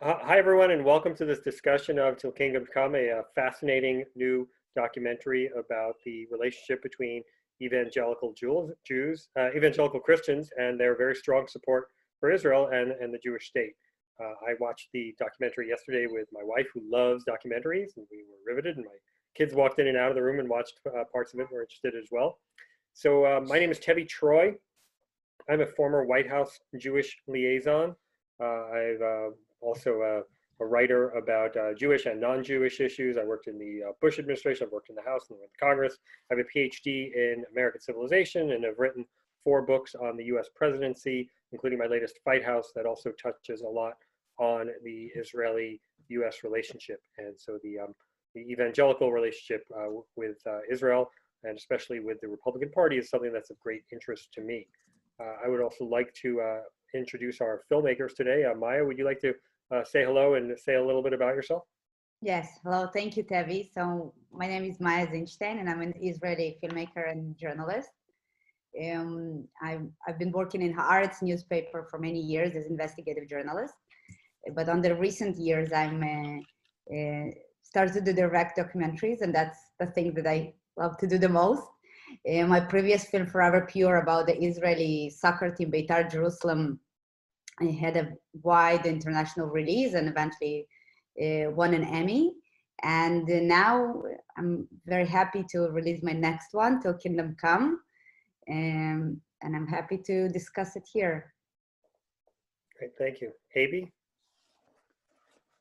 Hi, everyone, and welcome to this discussion of Til Kingdom Come, a fascinating new documentary about the relationship between evangelical Christians, and their very strong support for Israel and the Jewish state. I watched the documentary yesterday with my wife, who loves documentaries, and we were riveted, and my kids walked in and out of the room and watched parts of it, were interested as well. So my name is Tevi Troy. I'm a former White House Jewish liaison. I've also a writer about Jewish and non-Jewish issues. I worked in the Bush administration. I've worked in the House and the Congress. I have a PhD in American civilization and have written 4 books on the U.S. presidency, including my latest, Fight House, that also touches a lot on the Israeli-U.S. relationship. And so the evangelical relationship with Israel, and especially with the Republican Party, is something that's of great interest to me. I would also like to introduce our filmmakers today. Maya, would you like to say hello and say a little bit about yourself? Yes, hello, thank you, Tevi. So my name is Maya Zinshtein, and I'm an Israeli filmmaker and journalist. I've been working in Haaretz newspaper for many years as investigative journalist, but on the recent years, I'm started to direct documentaries, and that's the thing that I love to do the most. My previous film, Forever Pure, about the Israeli soccer team Beitar Jerusalem, I had a wide international release and eventually won an Emmy. And now I'm very happy to release my next one, Til Kingdom Come, and I'm happy to discuss it here. Great, thank you. Abie?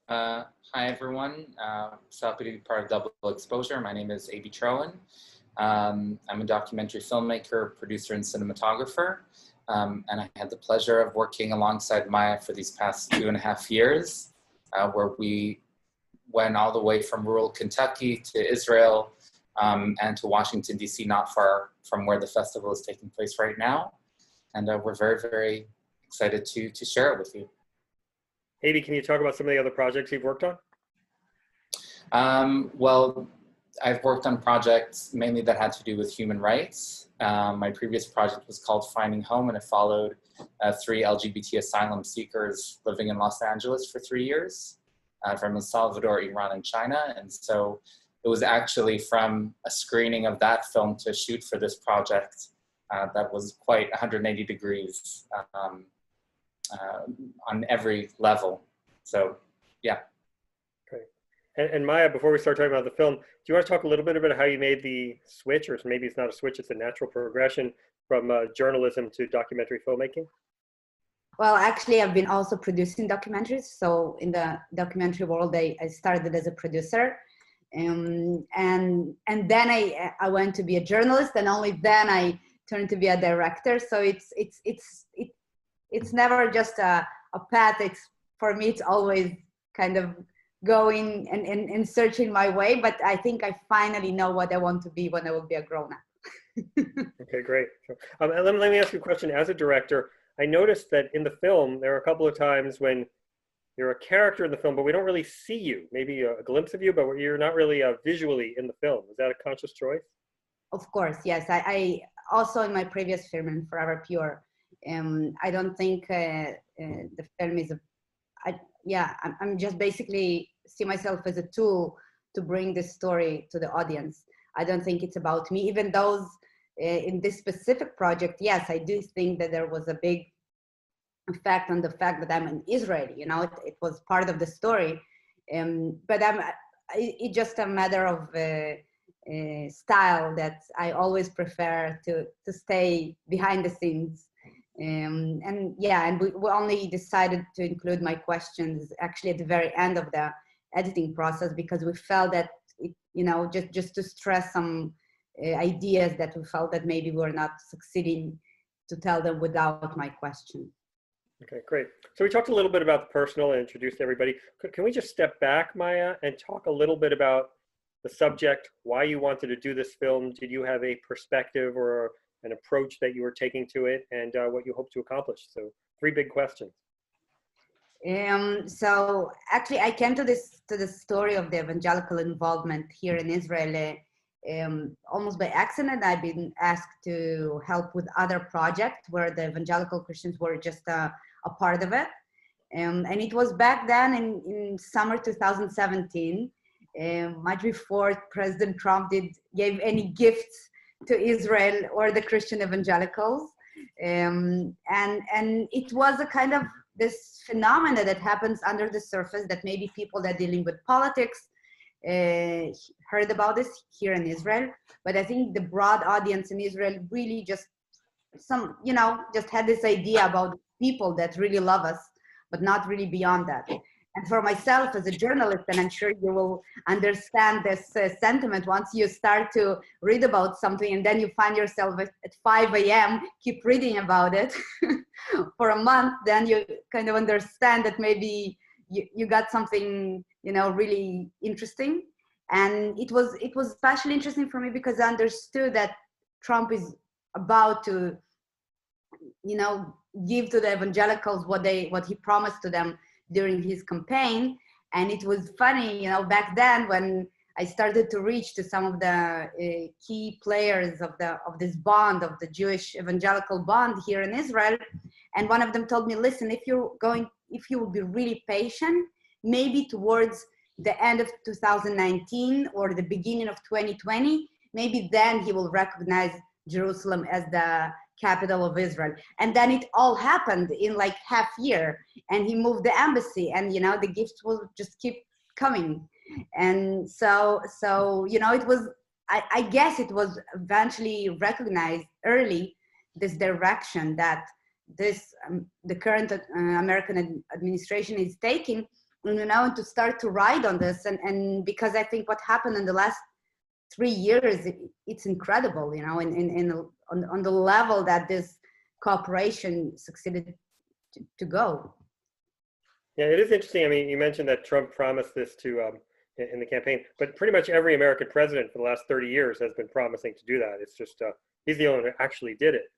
Hi, everyone. So happy to be part of Double Exposure. My name is Abie Troen. I'm a documentary filmmaker, producer, and cinematographer. And I had the pleasure of working alongside Maya for these past 2.5 years, where we went all the way from rural Kentucky to Israel and to Washington, D.C., not far from where the festival is taking place right now. And we're very, very excited to share it with you. Abie, can you talk about some of the other projects you've worked on? Well, I've worked on projects mainly that had to do with human rights. My previous project was called Finding Home, and it followed 3 LGBT asylum seekers living in Los Angeles for 3 years from El Salvador, Iran, and China. And so it was actually from a screening of that film to shoot for this project that was quite 180 degrees on every level. So, yeah. And Maya, before we start talking about the film, do you want to talk a little bit about how you made the switch, or maybe it's not a switch, it's a natural progression from journalism to documentary filmmaking? Well, actually, I've been also producing documentaries. So in the documentary world, I started as a producer. And then I went to be a journalist, and only then I turned to be a director. So it's never just a path. For me, it's always kind of going and searching my way, but I think I finally know what I want to be when I will be a grown-up. Okay, great. And let me ask you a question. As a director, I noticed that in the film, there are a couple of times when you're a character in the film, but we don't really see you. Maybe a glimpse of you, but you're not really visually in the film. Is that a conscious choice? Of course, yes. I also, in my previous film, in Forever Pure, I don't think the film is I'm just basically see myself as a tool to bring this story to the audience. I don't think it's about me, even though in this specific project, yes, I do think that there was a big effect on the fact that I'm an Israeli, it was part of the story. But it's just a matter of style that I always prefer to stay behind the scenes. And we only decided to include my questions actually at the very end of the editing process, because we felt that just to stress some ideas that we felt that maybe we're not succeeding to tell them without my question. Okay, great. So we talked a little bit about the personal and introduced everybody. Can we just step back, Maya, and talk a little bit about the subject, why you wanted to do this film? Did you have a perspective or an approach that you were taking to it, and what you hope to accomplish? So 3 big questions. So actually, I came to the story of the evangelical involvement here in Israel almost by accident. I've been asked to help with other projects where the evangelical Christians were just a part of it. And it was back then in summer 2017, much before President Trump gave any gifts to Israel or the Christian evangelicals. And it was a kind of this phenomena that happens under the surface that maybe people that are dealing with politics heard about this here in Israel. But I think the broad audience in Israel really just just had this idea about people that really love us, but not really beyond that. And for myself as a journalist, and I'm sure you will understand this sentiment once you start to read about something and then you find yourself at 5 a.m., keep reading about it for a month, then you kind of understand that maybe you got something, really interesting. And it was especially interesting for me because I understood that Trump is about to, give to the evangelicals what he promised to them during his campaign. And it was funny, back then when I started to reach to some of the key players of this bond, of the Jewish evangelical bond here in Israel. And one of them told me, listen, if you will be really patient, maybe towards the end of 2019 or the beginning of 2020, maybe then he will recognize Jerusalem as the capital of Israel. And then it all happened in like half year, and he moved the embassy, and the gifts will just keep coming. And so it was, I guess it was eventually recognized early, this direction that the current American administration is taking, to start to ride on this. And because I think what happened in the last 3 years, it's incredible, on the level that this cooperation succeeded to go. Yeah, it is interesting. I mean, you mentioned that Trump promised this to in the campaign, but pretty much every American president for the last 30 years has been promising to do that. It's just he's the only one who actually did it.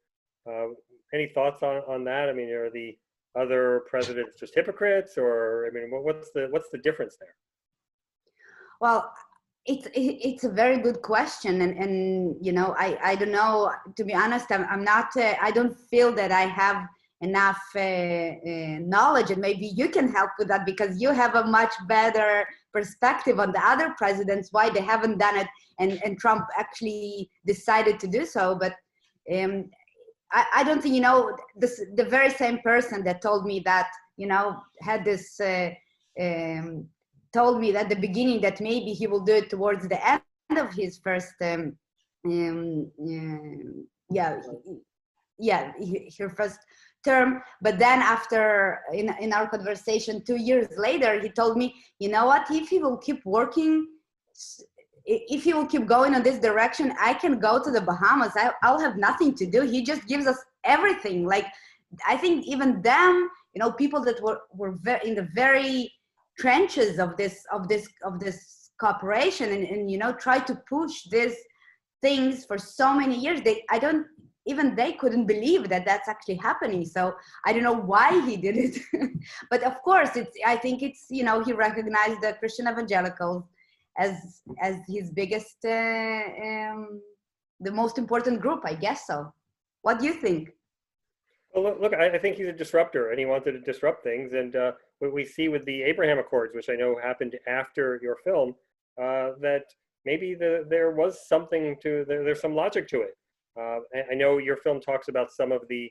Any thoughts on that? I mean, are the other presidents just hypocrites, or I mean, what's the difference there? Well, it's a very good question, and I don't know, to be honest. I'm not I don't feel that I have enough knowledge, and maybe you can help with that because you have a much better perspective on the other presidents, why they haven't done it, and Trump actually decided to do so. But I don't think, the very same person that told me that, had this told me at the beginning that maybe he will do it towards the end of his first her first term. But then after, in our conversation 2 years later, he told me, you know what, if he will keep working, if he will keep going in this direction, I can go to the Bahamas. I'll have nothing to do. He just gives us everything. Like, I think even them, people that were in the very trenches of this cooperation and try to push these things for so many years, they couldn't believe that that's actually happening. So I don't know why he did it. But of course, I think it's he recognized the Christian evangelicals as his biggest, the most important group, I guess so. What do you think? Well, look, I think he's a disruptor, and he wanted to disrupt things. And what we see with the Abraham Accords, which I know happened after your film, that maybe there was something there's some logic to it. I know your film talks about some of the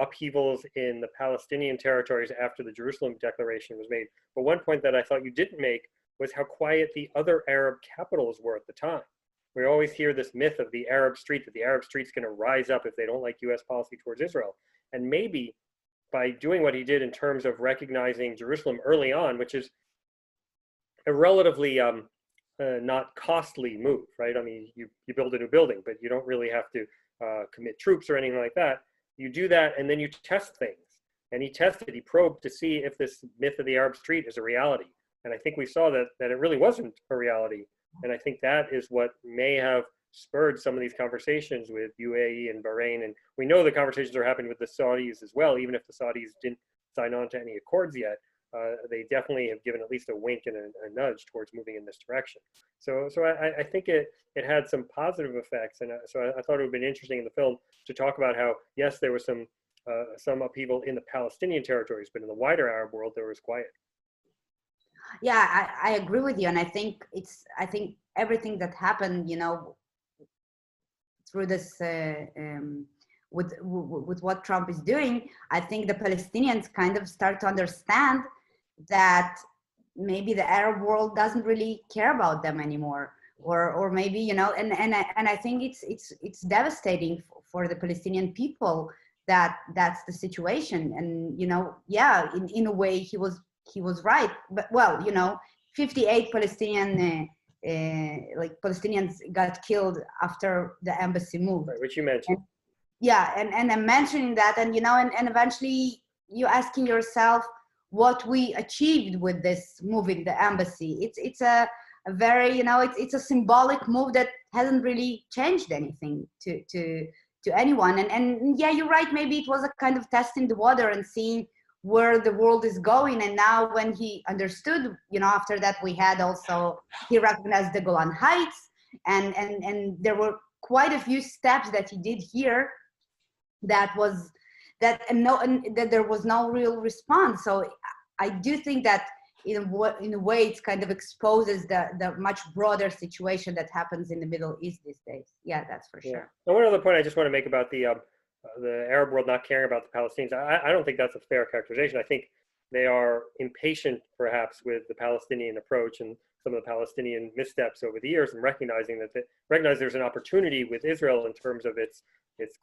upheavals in the Palestinian territories after the Jerusalem Declaration was made. But one point that I thought you didn't make was how quiet the other Arab capitals were at the time. We always hear this myth of the Arab street, that the Arab street's going to rise up if they don't like US policy towards Israel. And maybe by doing what he did in terms of recognizing Jerusalem early on, which is a relatively not costly move, right? I mean, you build a new building, but you don't really have to commit troops or anything like that. You do that, and then you test things. And he probed to see if this myth of the Arab street is a reality. And I think we saw that it really wasn't a reality. And I think that is what may have spurred some of these conversations with UAE and Bahrain. And we know the conversations are happening with the Saudis as well, even if the Saudis didn't sign on to any accords yet. They definitely have given at least a wink and a nudge towards moving in this direction. So I think it had some positive effects. And so I thought it would have been interesting in the film to talk about how, yes, there was some some upheaval in the Palestinian territories, but in the wider Arab world, there was quiet. Yeah, I agree with you, and I think everything that happened, through this with what Trump is doing, I think the Palestinians kind of start to understand that maybe the Arab world doesn't really care about them anymore, or maybe and I think it's devastating for the Palestinian people that that's the situation, and yeah, in a way he was right, but well, 58 Palestinian Palestinians got killed after the embassy moved, Right, which you mentioned. And I'm mentioning that, and and eventually you asking yourself what we achieved with this moving the embassy. It's a very it's a symbolic move that hasn't really changed anything to anyone, and yeah, you're right, maybe it was a kind of testing the water and seeing where the world is going. And now when he understood, after that he recognized the Golan Heights, and there were quite a few steps that he did here that there was no real response. So I do think that in a way it kind of exposes the much broader situation that happens in the Middle East these days. Yeah, that's for sure. And one other point I just want to make about the Arab world not caring about the Palestinians, I don't think that's a fair characterization. I think they are impatient, perhaps, with the Palestinian approach and some of the Palestinian missteps over the years, and recognizing there's an opportunity with Israel in terms of its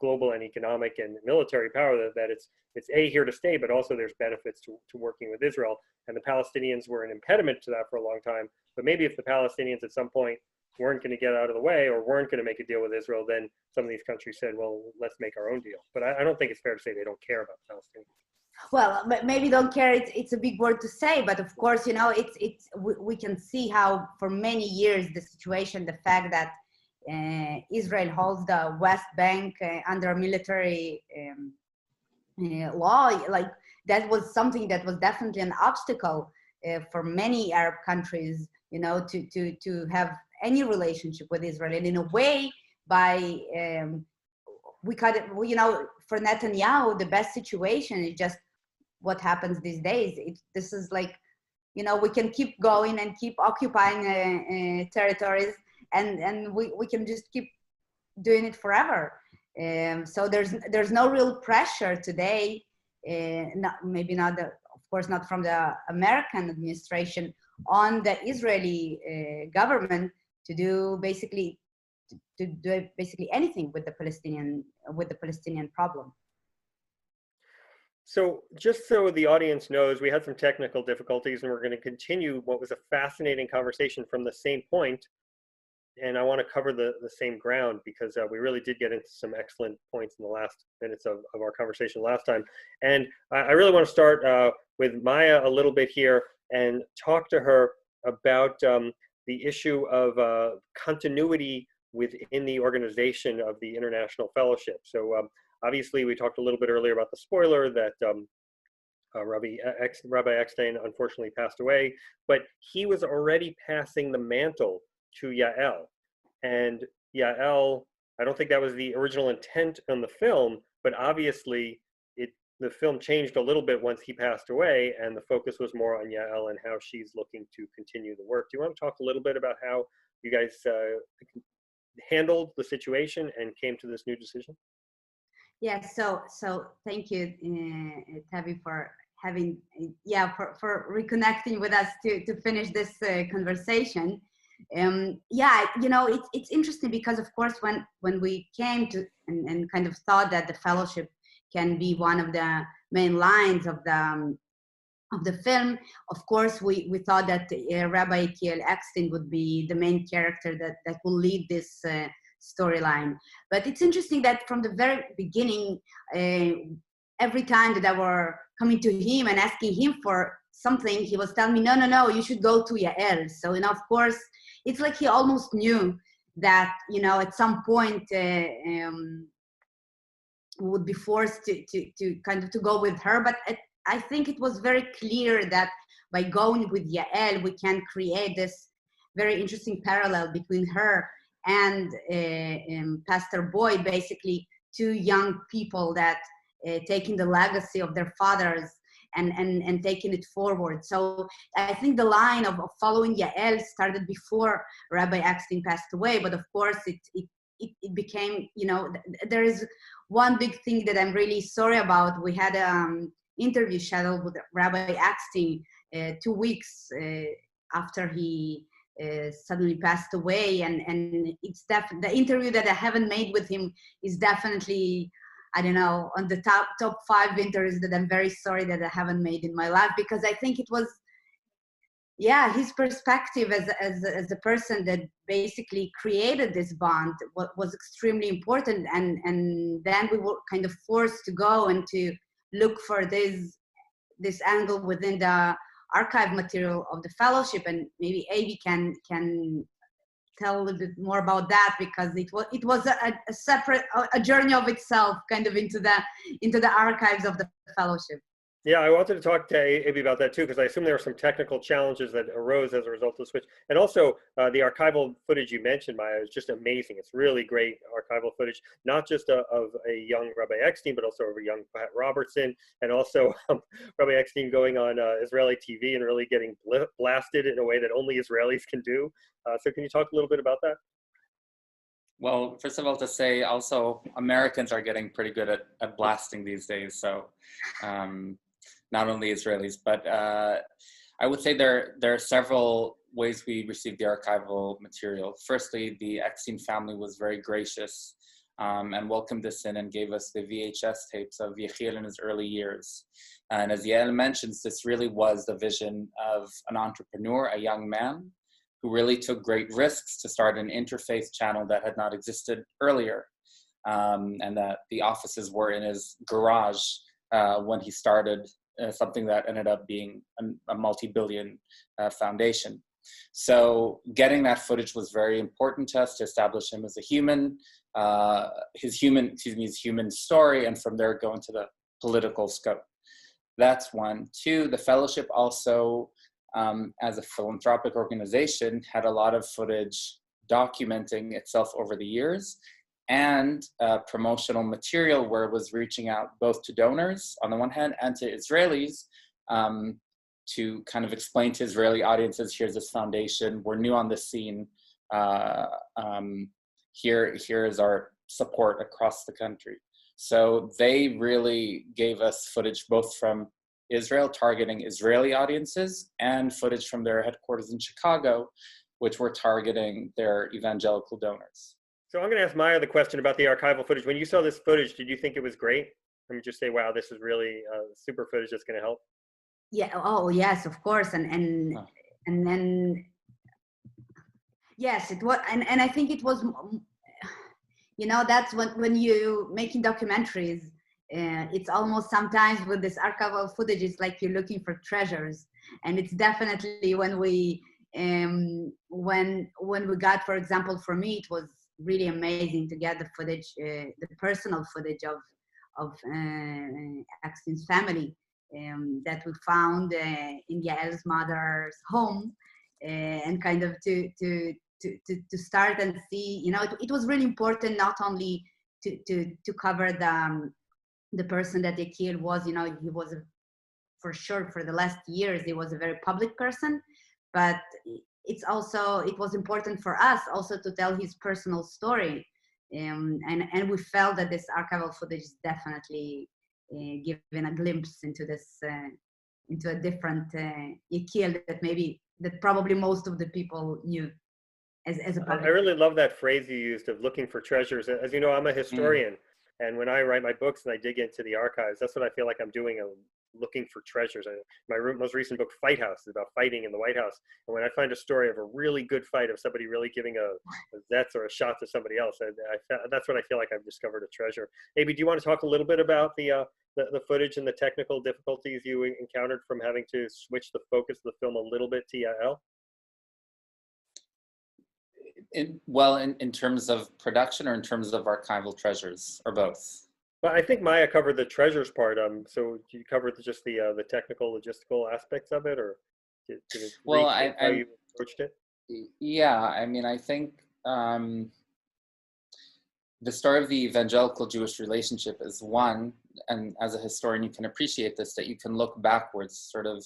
global and economic and military power, that it's here to stay, but also there's benefits to working with Israel. And the Palestinians were an impediment to that for a long time. But maybe if the Palestinians at some point weren't going to get out of the way or weren't going to make a deal with Israel, then some of these countries said, well, let's make our own deal. But I don't think it's fair to say they don't care about the Palestinians. Well, maybe don't care. It's a big word to say, but of course, we can see how for many years the situation, the fact that Israel holds the West Bank under military law, like that was something that was definitely an obstacle for many Arab countries, to have any relationship with Israel. And in a way, for Netanyahu, the best situation is just what happens these days. This is like, we can keep going and keep occupying territories, and we can just keep doing it forever. So there's no real pressure today, of course not from the American administration, on the Israeli government to do basically anything with the Palestinian problem. So just so the audience knows, we had some technical difficulties, and we're going to continue what was a fascinating conversation from the same point. And I want to cover the same ground, because we really did get into some excellent points in the last minutes of our conversation last time. And I really want to start with Maya a little bit here and talk to her about the issue of continuity within the organization of the International Fellowship. So obviously, we talked a little bit earlier about the spoiler that Rabbi Eckstein unfortunately passed away, but he was already passing the mantle to Yael. And Yael, I don't think that was the original intent on the film, but obviously the film changed a little bit once he passed away, and the focus was more on Yael and how she's looking to continue the work. Do you want to talk a little bit about how you guys handled the situation and came to this new decision? Yeah, so thank you, Tevi, for having, for reconnecting with us to finish this conversation. It's interesting because, of course, when we came to and kind of thought that the fellowship can be one of the main lines of the film, of course, we thought that Rabbi Til Eckstein would be the main character that will lead this storyline. But it's interesting that from the very beginning, every time that I were coming to him and asking him for something, he was telling me, no, you should go to Yael. So, of course, it's like he almost knew that, at some point would be forced to kind of to go with her. But I think it was very clear that by going with Yael, we can create this very interesting parallel between her and Pastor Boyd, basically two young people that taking the legacy of their fathers and taking it forward. So I think the line of following Yael started before Rabbi Eckstein passed away, but of course it became, you know, there is one big thing that I'm really sorry about. We had an interview scheduled with Rabbi Eckstein 2 weeks after he suddenly passed away, and it's the interview that I haven't made with him is definitely, I don't know, on the top 5 interviews that I'm very sorry that I haven't made in my life, because I think it was, yeah, his perspective as a person that basically created this bond was extremely important, and then we were kind of forced to go and to look for this angle within the archive material of the fellowship, and maybe Abie can tell a little bit more about that, because it was a separate journey of itself, kind of into the archives of the fellowship. Yeah, I wanted to talk to Abie about that too, because I assume there were some technical challenges that arose as a result of the switch. And also the archival footage you mentioned, Maya, is just amazing. It's really great archival footage, not just of a young Rabbi Eckstein, but also of a young Pat Robertson, and also Rabbi Eckstein going on Israeli TV and really getting blasted in a way that only Israelis can do. So can you talk a little bit about that? Well, first of all, to say also Americans are getting pretty good at blasting these days. So not only Israelis, but I would say there are several ways we received the archival material. Firstly, the Eckstein family was very gracious and welcomed us in and gave us the VHS tapes of Yechiel in his early years. And as Yael mentions, this really was the vision of an entrepreneur, a young man, who really took great risks to start an interfaith channel that had not existed earlier, and that the offices were in his garage when he started something that ended up being a multi-billion foundation. So getting that footage was very important to us to establish him as a human, his human story, and from there go into the political scope. That's one. Two, the fellowship also, as a philanthropic organization, had a lot of footage documenting itself over the years, and promotional material where it was reaching out both to donors on the one hand and to Israelis to kind of explain to Israeli audiences, here's this foundation, we're new on the scene, here is our support across the country. So they really gave us footage both from Israel, targeting Israeli audiences, and footage from their headquarters in Chicago, which were targeting their evangelical donors. So I'm going to ask Maya the question about the archival footage. When you saw this footage, did you think it was great? Let me just say, wow, this is really super footage that's going to help. Yeah. Oh, yes, of course. And then, yes, it was. And I think it was, you know, that's when you making documentaries, it's almost sometimes with this archival footage, it's like you're looking for treasures. And it's definitely when we got, for example, for me, it was really amazing to get the footage, the personal footage of Eckstein's family that we found in Yael's mother's home, and kind of to start and see, you know, it was really important not only to cover the person that Yechiel was. You know, he was for sure for the last years he was a very public person, but it was important for us also to tell his personal story, and we felt that this archival footage is definitely giving a glimpse into this into a different Yechiel that probably most of the people knew as a public. I really love that phrase you used of looking for treasures. As you know, I'm a historian, and when I write my books and I dig into the archives, that's what I feel like I'm doing. Looking for treasures. My most recent book, Fight House, is about fighting in the White House. And when I find a story of a really good fight, of somebody really giving a zets or a shot to somebody else, that's what I feel like I've discovered a treasure. Abie, do you want to talk a little bit about the footage and the technical difficulties you encountered from having to switch the focus of the film a little bit to Yael? In terms of production, or in terms of archival treasures, or both? Well, I think Maya covered the treasures part. So do you cover just the technical, logistical aspects of it, or did it how you approached it? Yeah, I mean, I think the story of the evangelical Jewish relationship is one, and as a historian, you can appreciate this, that you can look backwards, sort of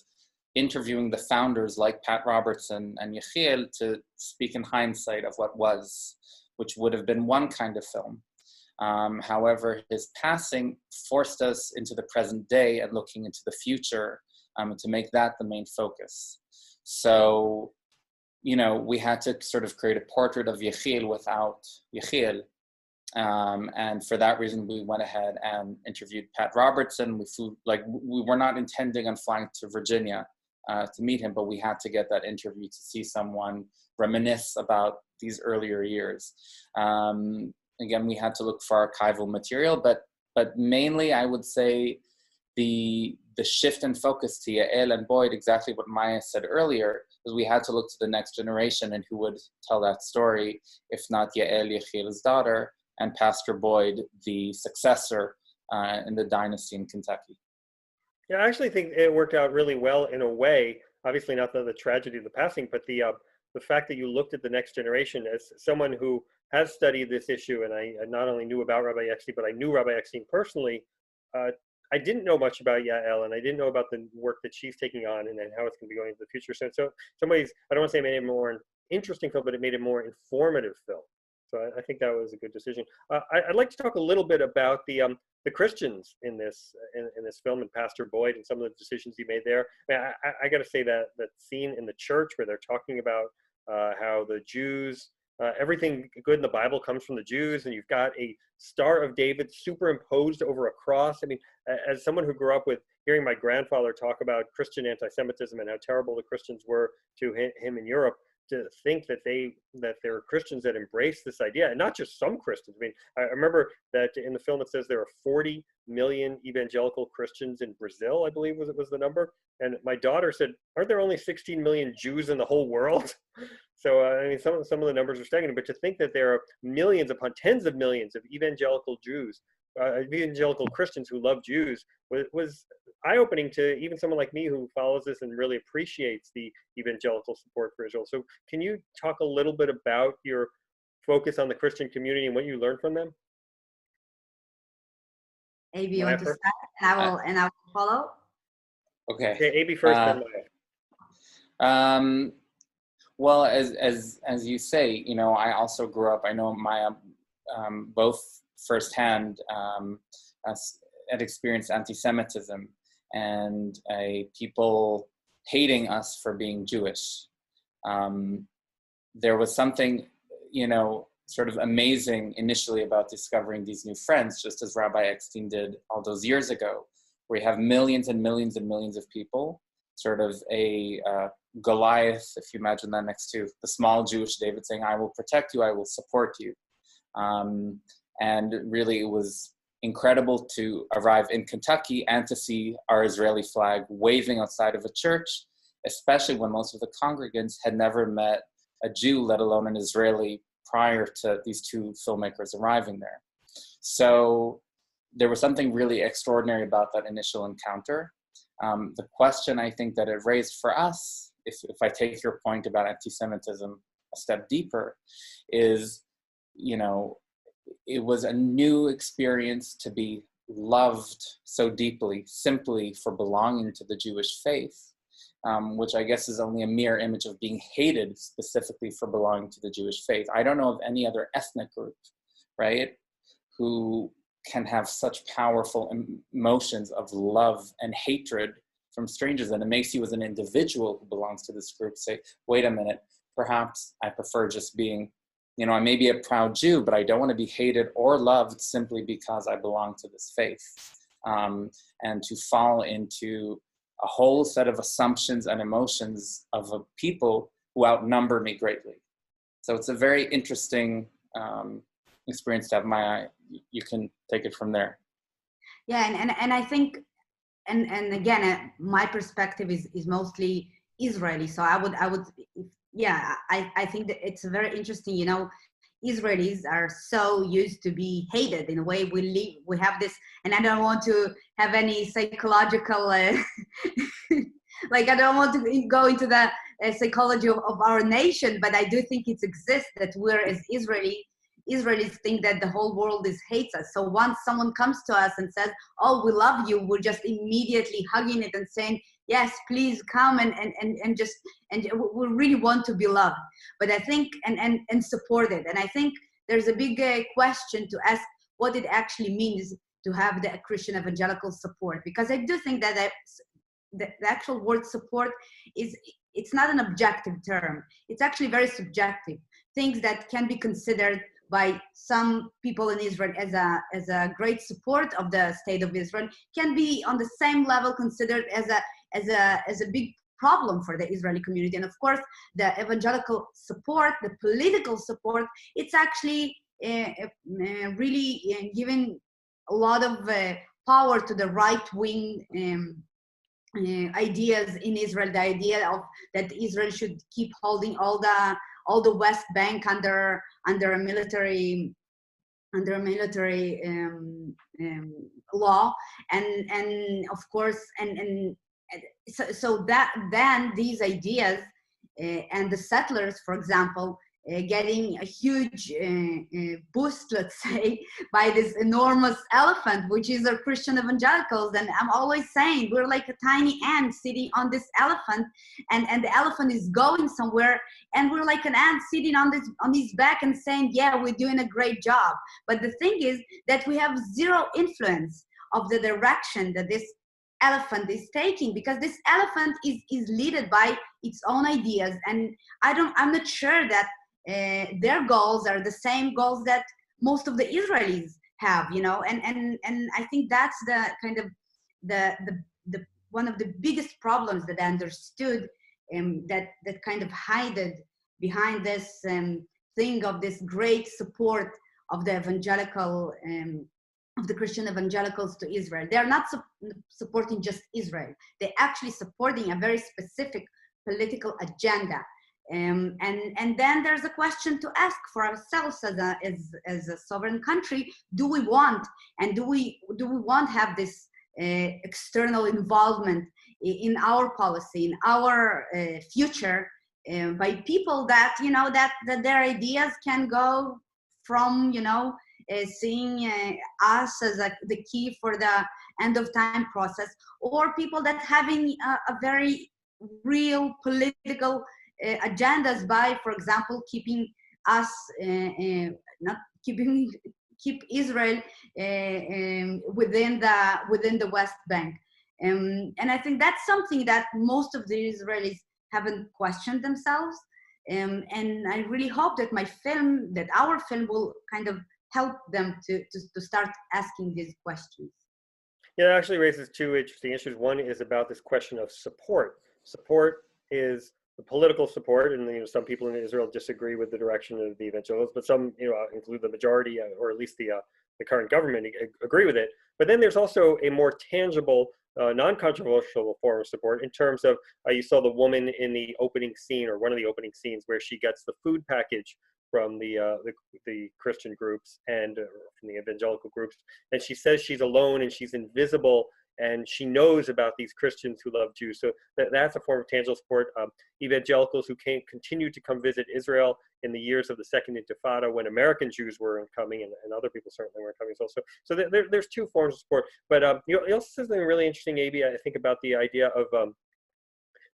interviewing the founders like Pat Robertson and Yechiel to speak in hindsight of what was, which would have been one kind of film. However, his passing forced us into the present day and looking into the future, to make that the main focus. So, we had to sort of create a portrait of Yechiel without Yechiel. And for that reason, we went ahead and interviewed Pat Robertson. We were not intending on flying to Virginia to meet him, but we had to get that interview to see someone reminisce about these earlier years. Again, we had to look for archival material, but mainly I would say the shift in focus to Yael and Boyd, exactly what Maya said earlier, is we had to look to the next generation and who would tell that story, if not Yael, Yechiel's daughter, and Pastor Boyd, the successor in the dynasty in Kentucky. Yeah, I actually think it worked out really well in a way. Obviously, not the tragedy of the passing, but the fact that you looked at the next generation as someone who has studied this issue, and I not only knew about Rabbi Eckstein, but I knew Rabbi Eckstein personally. I didn't know much about Yael, and I didn't know about the work that she's taking on and how it's going to be going into the future. So in some ways, I don't want to say it made it more an interesting film, but it made it more informative film. So I think that was a good decision. I'd like to talk a little bit about the Christians in this film and Pastor Boyd and some of the decisions he made there. I got to say that scene in the church where they're talking about how the Jews, everything good in the Bible comes from the Jews, and you've got a Star of David superimposed over a cross. I mean, as someone who grew up with hearing my grandfather talk about Christian anti-Semitism and how terrible the Christians were to him in Europe, to think that there are Christians that embrace this idea, and not just some Christians. I mean, I remember that in the film it says there are 40 million evangelical Christians in Brazil, I believe was the number. And my daughter said, aren't there only 16 million Jews in the whole world? So, I mean, some of the numbers are staggering, but to think that there are millions upon tens of millions of evangelical Jews, evangelical Christians who love Jews was eye-opening to even someone like me who follows this and really appreciates the evangelical support for Israel. So can you talk a little bit about your focus on the Christian community and what you learned from them? Abie, you want to start? And I will follow. Okay. Yeah, Abie first, then Maya. Well, as you say, I also grew up. I know Maya both firsthand had experienced anti-Semitism and people hating us for being Jewish. There was something, sort of amazing initially about discovering these new friends, just as Rabbi Eckstein did all those years ago, where you have millions and millions and millions of people, sort of a Goliath, if you imagine that, next to the small Jewish David saying, I will protect you, I will support you. And really it was incredible to arrive in Kentucky and to see our Israeli flag waving outside of a church, especially when most of the congregants had never met a Jew, let alone an Israeli, prior to these two filmmakers arriving there. So there was something really extraordinary about that initial encounter. The question I think that it raised for us, if I take your point about anti-Semitism a step deeper, is, it was a new experience to be loved so deeply simply for belonging to the Jewish faith, which I guess is only a mere image of being hated specifically for belonging to the Jewish faith. I don't know of any other ethnic group, right, who can have such powerful emotions of love and hatred from strangers. And it makes you as an individual who belongs to this group say, wait a minute, perhaps I prefer just being, I may be a proud Jew, but I don't want to be hated or loved simply because I belong to this faith. And to fall into a whole set of assumptions and emotions of a people who outnumber me greatly. So it's a very interesting experience to have. Maya, you can take it from there. Yeah, and I think, and again, my perspective is mostly Israeli. So I would, yeah, I think that it's very interesting. Israelis are so used to be hated in a way. We have this, and I don't want to have any psychological, like I don't want to go into the psychology of our nation, but I do think it exists that we're as Israeli, Israelis think that the whole world hates us. So once someone comes to us and says, "Oh, we love you," we're just immediately hugging it and saying, "Yes, please come and we really want to be loved." But I think and supported. And I think there's a big question to ask what it actually means to have the Christian evangelical support, because I do think that the actual word support it's not an objective term. It's actually very subjective. Things that can be considered by some people in Israel as a great support of the state of Israel can be on the same level considered as a big problem for the Israeli community. And of course, the evangelical support, the political support, it's actually really giving a lot of power to the right-wing ideas in Israel. The idea of that Israel should keep holding all the West Bank under a military law, and of course, so that then these ideas and the settlers, for example, getting a huge boost, let's say, by this enormous elephant, which is our Christian evangelicals. And I'm always saying we're like a tiny ant sitting on this elephant, and the elephant is going somewhere, and we're like an ant sitting on his back and saying, yeah, we're doing a great job. But the thing is that we have zero influence of the direction that this elephant is taking, because this elephant is led by its own ideas, and I'm not sure that their goals are the same goals that most of the Israelis have, and I think that's the kind of the one of the biggest problems that I understood, that kind of hid behind this thing of this great support of the evangelical of the Christian evangelicals to Israel. They are not supporting just Israel. They're actually supporting a very specific political agenda. And then there's a question to ask for ourselves as a sovereign country: do we want to have this external involvement in our policy, in our future, by people that that their ideas can go from seeing us as the key for the end of time process, or people that having a very real political agendas by, for example, keeping us keep Israel within the West Bank, and I think that's something that most of the Israelis haven't questioned themselves, and I really hope that our film will kind of help them to start asking these questions. Yeah, it actually raises two interesting issues. One is about this question of support. Support is the political support, and some people in Israel disagree with the direction of the evangelicals, but some include the majority, or at least the current government, agree with it. But then there's also a more tangible, non-controversial form of support in terms of you saw the woman in the opening scene, or one of the opening scenes, where she gets the food package from the Christian groups and from the evangelical groups, and she says she's alone and she's invisible, and she knows about these Christians who love Jews. So that's a form of tangible support. Evangelicals who continue to come visit Israel in the years of the Second Intifada, when American Jews weren't coming, and other people certainly weren't coming as well. So there's two forms of support. But you also said something really interesting, Abie, I think, about the idea of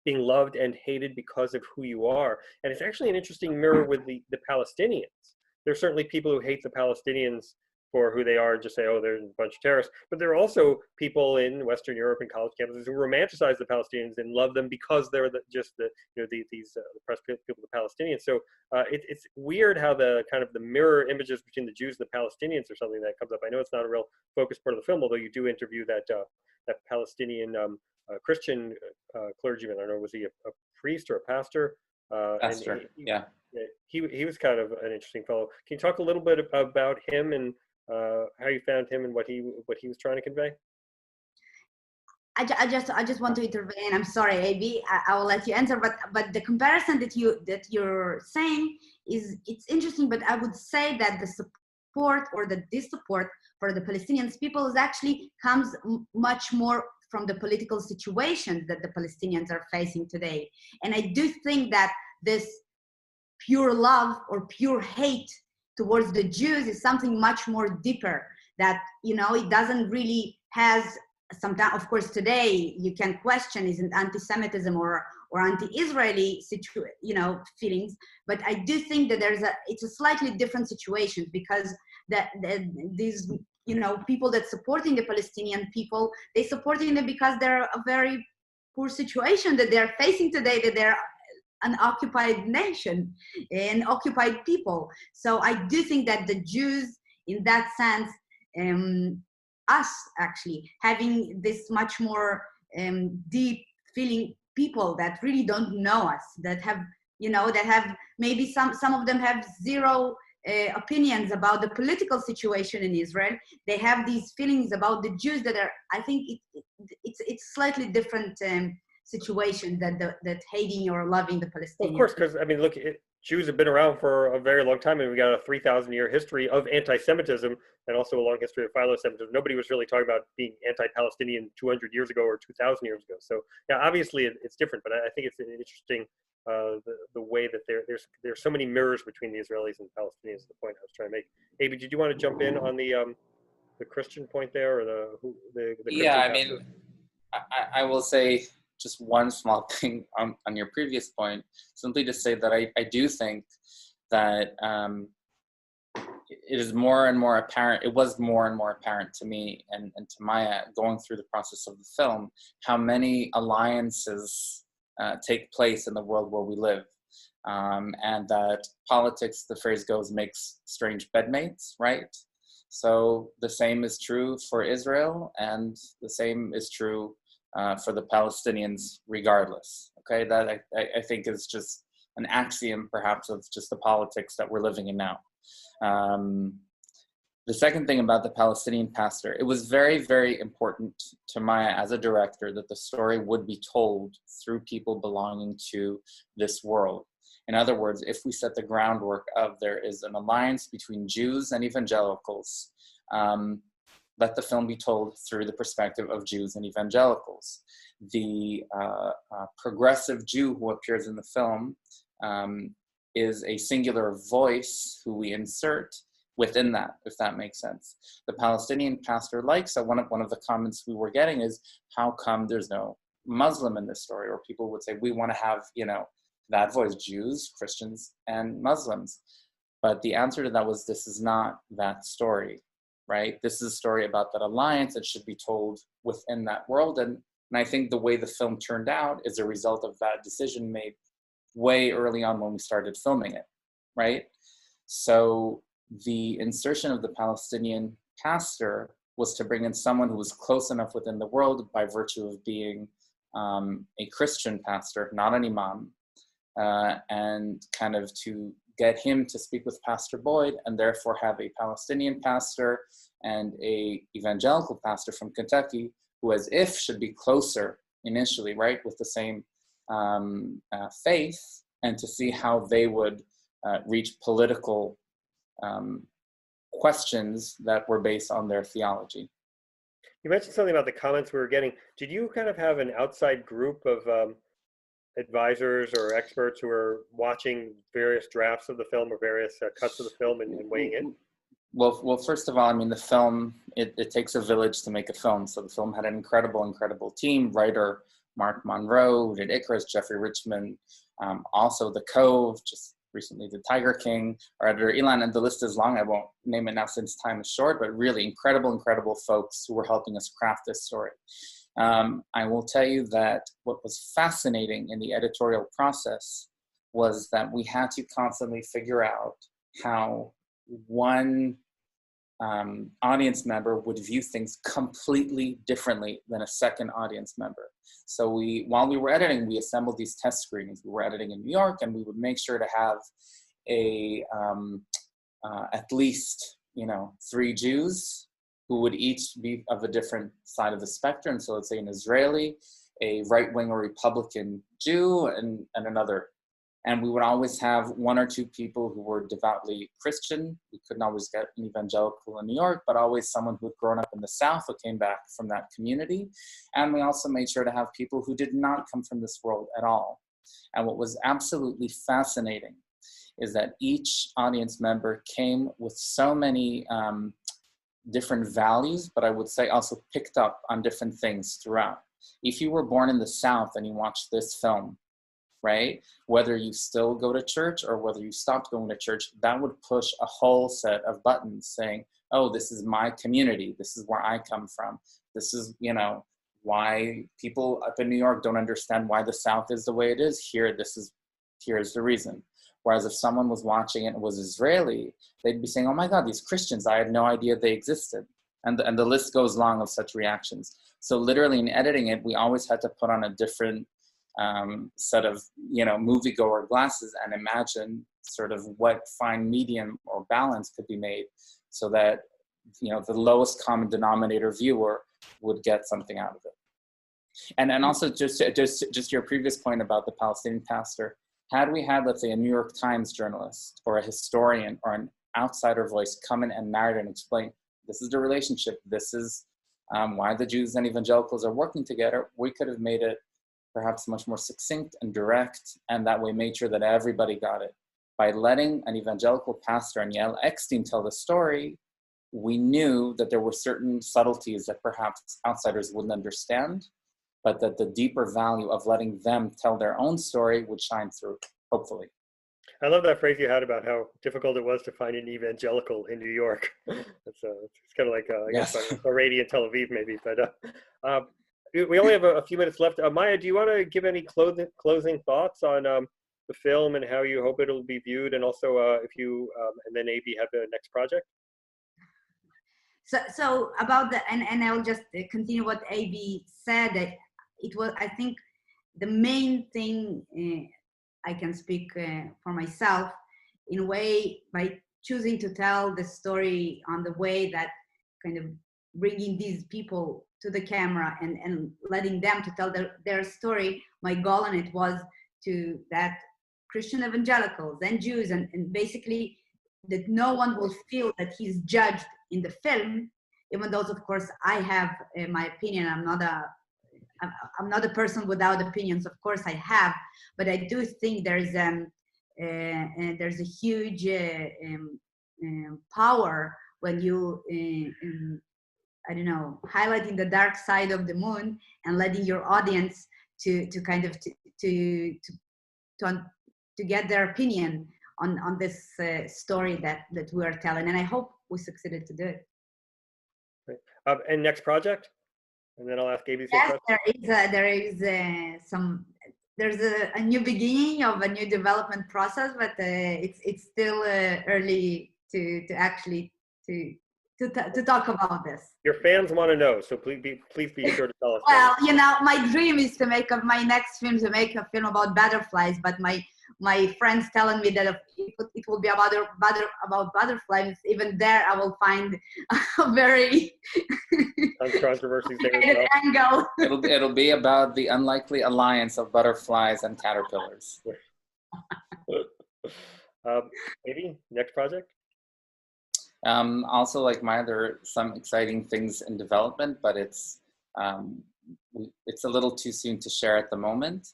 being loved and hated because of who you are. And it's actually an interesting mirror with the Palestinians. There's certainly people who hate the Palestinians for who they are and just say, oh, they're a bunch of terrorists. But there are also people in Western Europe and college campuses who romanticize the Palestinians and love them because they're these oppressed people, the Palestinians. So it's weird how the kind of the mirror images between the Jews and the Palestinians are something that comes up. I know it's not a real focus part of the film, although you do interview that Palestinian Christian clergyman. I don't know, was he a priest or a pastor? Pastor, yeah. He was kind of an interesting fellow. Can you talk a little bit about him and how you found him and what he was trying to convey? I just want to intervene. I'm sorry, Abie. I will let you answer. But the comparison that you're saying it's interesting. But I would say that the support or the dissupport for the Palestinian people is actually comes much more from the political situations that the Palestinians are facing today. And I do think that this pure love or pure hate towards the Jews is something much more deeper, that, you know, it doesn't really has sometimes, of course, today you can question, isn't anti-Semitism or anti-Israeli feelings, but I do think that it's a slightly different situation, because these, you know, people that supporting the Palestinian people, they supporting them because they're a very poor situation that they're facing today, that they're an occupied nation and occupied people. So I do think that the Jews, in that sense, us actually having this much more deep feeling people that really don't know us, that have, you know, that have maybe some of them have zero opinions about the political situation in Israel. They have these feelings about the Jews that are, I think it's slightly different situation that hating or loving the Palestinians. Well, of course, because I mean, look, Jews have been around for a very long time, and we got a 3,000-year history of anti-Semitism and also a long history of philo-Semitism. Nobody was really talking about being anti-Palestinian 200 years ago or 2,000 years ago. So, yeah, obviously it's different, but I think it's interesting the way that there's so many mirrors between the Israelis and the Palestinians. Is the point I was trying to make. Abie, did you want to jump in on the Christian point there, or the yeah, I Christian mean, I will say just one small thing on your previous point, simply to say that I do think that it is more and more apparent, it was more and more apparent to me and to Maya going through the process of the film, how many alliances take place in the world where we live. And that politics, the phrase goes, makes strange bedmates, right? So the same is true for Israel, and the same is true for the Palestinians regardless. Okay, that I think is just an axiom perhaps of just the politics that we're living in now. The second thing about the Palestinian pastor, it was very, very important to Maya as a director that the story would be told through people belonging to this world. In other words, if we set the groundwork of there is an alliance between Jews and evangelicals, let the film be told through the perspective of Jews and evangelicals. The progressive Jew who appears in the film is a singular voice who we insert within that, if that makes sense. The Palestinian pastor likes, so one of the comments we were getting is, how come there's no Muslim in this story? Or people would say, we want to have, you know, that voice, Jews, Christians, and Muslims. But the answer to that was, this is not that story, right? This is a story about that alliance that should be told within that world. And I think the way the film turned out is a result of that decision made way early on when we started filming it, right? So the insertion of the Palestinian pastor was to bring in someone who was close enough within the world by virtue of being a Christian pastor, not an imam, and kind of to get him to speak with Pastor Boyd and therefore have a Palestinian pastor and a evangelical pastor from Kentucky who as if should be closer initially, right, with the same faith, and to see how they would reach political questions that were based on their theology. You mentioned something about the comments we were getting. Did you kind of have an outside group of advisors or experts who are watching various drafts of the film or various cuts of the film and weighing in? Well, first of all, I mean, the film, it takes a village to make a film. So the film had an incredible team, writer Mark Monroe, did Icarus, Jeffrey Richmond, also The Cove, just recently the Tiger King, our editor Ilan, and the list is long. I won't name it now since time is short, but really incredible folks who were helping us craft this story. I will tell you that what was fascinating in the editorial process was that we had to constantly figure out how one audience member would view things completely differently than a second audience member. So while we were editing, we assembled these test screenings. We were editing in New York, and we would make sure to have at least 3 Jews who would each be of a different side of the spectrum. So let's say an Israeli, a right-wing or Republican Jew, and another. And we would always have 1 or 2 people who were devoutly Christian. We couldn't always get an evangelical in New York, but always someone who had grown up in the South who came back from that community. And we also made sure to have people who did not come from this world at all. And what was absolutely fascinating is that each audience member came with so many different values, but I would say also picked up on different things throughout. If you were born in the South and you watched this film, right, whether you still go to church or whether you stopped going to church, that would push a whole set of buttons saying, oh, this is my community. This is where I come from. This is, you know, why people up in New York don't understand why the South is the way it is. Here's the reason. Whereas if someone was watching it and was Israeli, they'd be saying, oh my God, these Christians, I had no idea they existed. And the list goes long of such reactions. So literally in editing it, we always had to put on a different set of, you know, moviegoer glasses and imagine sort of what fine medium or balance could be made so that, you know, the lowest common denominator viewer would get something out of it. And also just your previous point about the Palestinian pastor, had we had, let's say, a New York Times journalist or a historian or an outsider voice come in and narrate and explain, this is the relationship, this is why the Jews and evangelicals are working together, we could have made it perhaps much more succinct and direct, and that way made sure that everybody got it. By letting an evangelical pastor and Yael Eckstein tell the story, we knew that there were certain subtleties that perhaps outsiders wouldn't understand, but that the deeper value of letting them tell their own story would shine through, hopefully. I love that phrase you had about how difficult it was to find an evangelical in New York. It's kind of like, I guess, Yes. Haredi in Tel Aviv, maybe. But we only have a few minutes left. Maya, do you want to give any closing thoughts on the film and how you hope it'll be viewed? And also, if you and then Abie have the next project? So about the, and I'll just continue what Abie said, that it was, I think, the main thing I can speak for myself in a way by choosing to tell the story on the way that kind of bringing these people to the camera and letting them to tell their story. My goal in it was to that Christian evangelicals and Jews and basically that no one will feel that he's judged in the film, even though of course I have my opinion. I'm not a person without opinions. Of course I have, but I do think there's a huge power when you I don't know, highlighting the dark side of the moon and letting your audience to kind of to get their opinion on this story that we are telling, and I hope we succeeded to do it. Right. And next project, and then I'll ask Abie. Yes, there's a new beginning of a new development process, but it's still early to actually to talk about this. Your fans want to know, so please be sure to tell us. Well, you know, my dream is to make my next film a film about butterflies, but my friends telling me that it will be about butterflies. Even there, I will find a very controversy there angle. It'll be about the unlikely alliance of butterflies and caterpillars. Maybe next project. Also, like Maya, there are some exciting things in development, but it's a little too soon to share at the moment.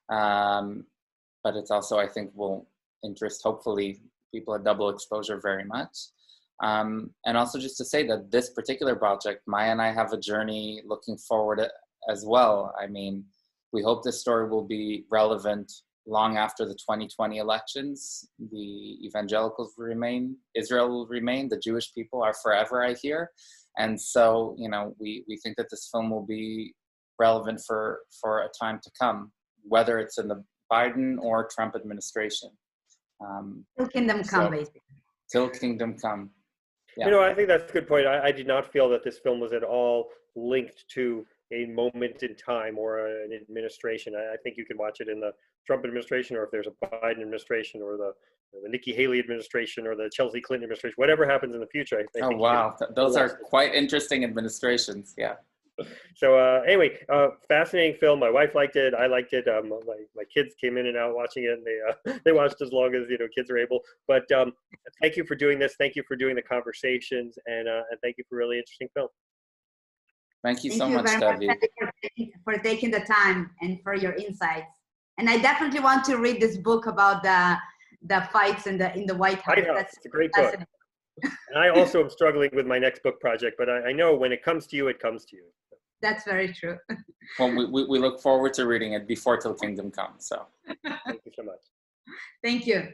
But it's also, I think, will interest, hopefully, people at Double Exposure very much. And also just to say that this particular project, Maya and I have a journey looking forward as well. I mean, we hope this story will be relevant long after the 2020 elections. The evangelicals will remain, Israel will remain, the Jewish people are forever, I hear. And so, you know, we think that this film will be relevant for a time to come, whether it's in the Biden or Trump administration. Till Kingdom Come, basically. Till Kingdom Come. Yeah. You know, I think that's a good point. I did not feel that this film was at all linked to a moment in time or an administration. I think you can watch it in the Trump administration, or if there's a Biden administration, or the Nikki Haley administration, or the Chelsea Clinton administration, whatever happens in the future. I think wow. Those are quite interesting administrations. Yeah. So anyway, fascinating film. My wife liked it. I liked it. My kids came in and out watching it, and they watched as long as kids are able. But thank you for doing this. Thank you for doing the conversations, and thank you for a really interesting film. Thank you so much, Tevi. For taking the time and for your insights. And I definitely want to read this book about the fights in the White House. White House. That's It's a great book. And I also am struggling with my next book project, but I know when it comes to you, it comes to you. That's very true. Well, we look forward to reading it before Til Kingdom Come. So. Thank you so much. Thank you.